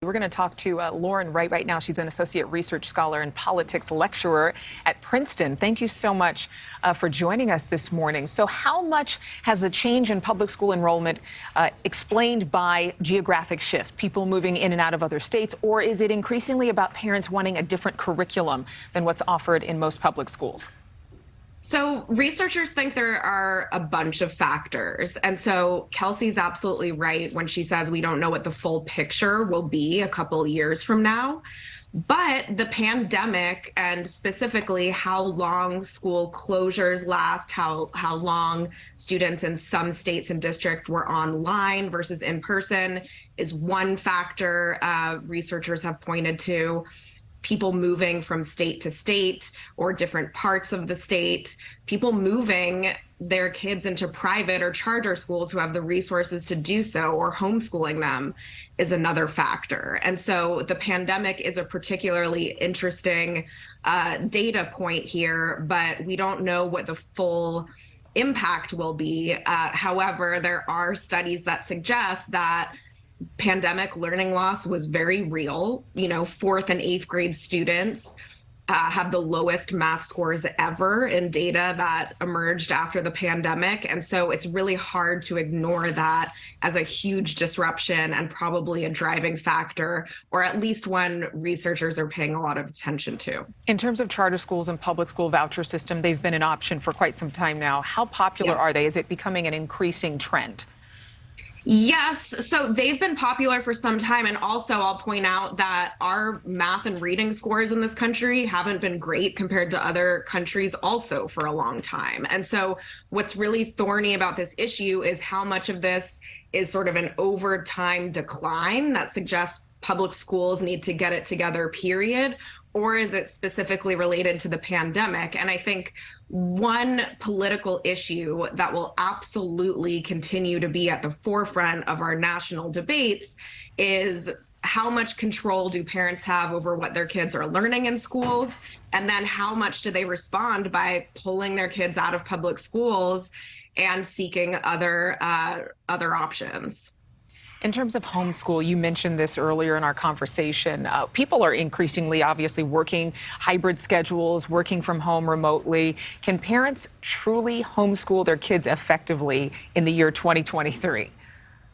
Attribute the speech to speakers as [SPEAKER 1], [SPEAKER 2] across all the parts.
[SPEAKER 1] We're going to talk to Lauren Wright right now. She's an associate research scholar and politics lecturer at Princeton. Thank you so much for joining us this morning. So how much has the change in public school enrollment explained by geographic shift, people moving in and out of other states, or is it increasingly about parents wanting a different curriculum than what's offered in most public schools?
[SPEAKER 2] So researchers think there are a bunch of factors. And so Kelsey's absolutely right when she says we don't know what the full picture will be a couple years from now. But the pandemic, and specifically how long school closures last, how long students in some states and districts were online versus in person, is one factor researchers have pointed to. People moving from state to state or different parts of the state, people moving their kids into private or charter schools who have the resources to do so, or homeschooling them is another factor. And so the pandemic is a particularly interesting data point here, but we don't know what the full impact will be. However, there are studies that suggest that pandemic learning loss was very real. You know, 4th and 8th grade students have the lowest math scores ever in data that emerged after the pandemic. And so it's really hard to ignore that as a huge disruption and probably a driving factor, or at least one researchers are paying a lot of attention to.
[SPEAKER 1] In terms of charter schools and public school voucher system, they've been an option for quite some time now. How popular are they? Is it becoming an increasing trend?
[SPEAKER 2] Yes, so they've been popular for some time. And also I'll point out that our math and reading scores in this country haven't been great compared to other countries also for a long time. And so what's really thorny about this issue is how much of this is sort of an over time decline that suggests public schools need to get it together, period, or is it specifically related to the pandemic? And I think one political issue that will absolutely continue to be at the forefront of our national debates is how much control do parents have over what their kids are learning in schools? And then how much do they respond by pulling their kids out of public schools and seeking other options?
[SPEAKER 1] In terms of homeschool, you mentioned this earlier in our conversation. People are increasingly, obviously, working hybrid schedules, working from home remotely. Can parents truly homeschool their kids effectively in the year 2023?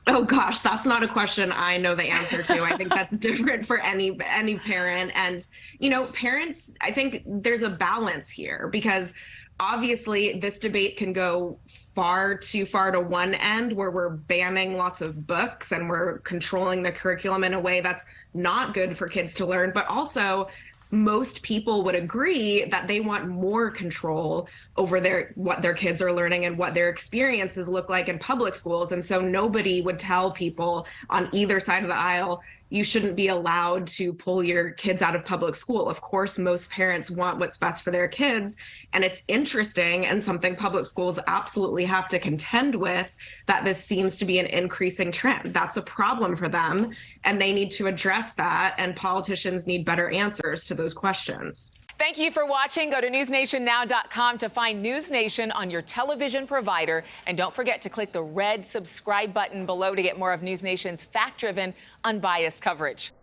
[SPEAKER 2] Oh gosh, that's not a question I know the answer to. I think that's different for any parent. And, you know, parents, I think there's a balance here because obviously this debate can go far too far to one end where we're banning lots of books and we're controlling the curriculum in a way that's not good for kids to learn, but also most people would agree that they want more control over what their kids are learning and what their experiences look like in public schools. And so nobody would tell people on either side of the aisle, you shouldn't be allowed to pull your kids out of public school. Of course, most parents want what's best for their kids. And it's interesting and something public schools absolutely have to contend with, that this seems to be an increasing trend. That's a problem for them, and they need to address that. And politicians need better answers to those questions.
[SPEAKER 3] Thank you for watching. Go to newsnationnow.com to find NewsNation on your television provider. And don't forget to click the red subscribe button below to get more of NewsNation's fact-driven, unbiased coverage.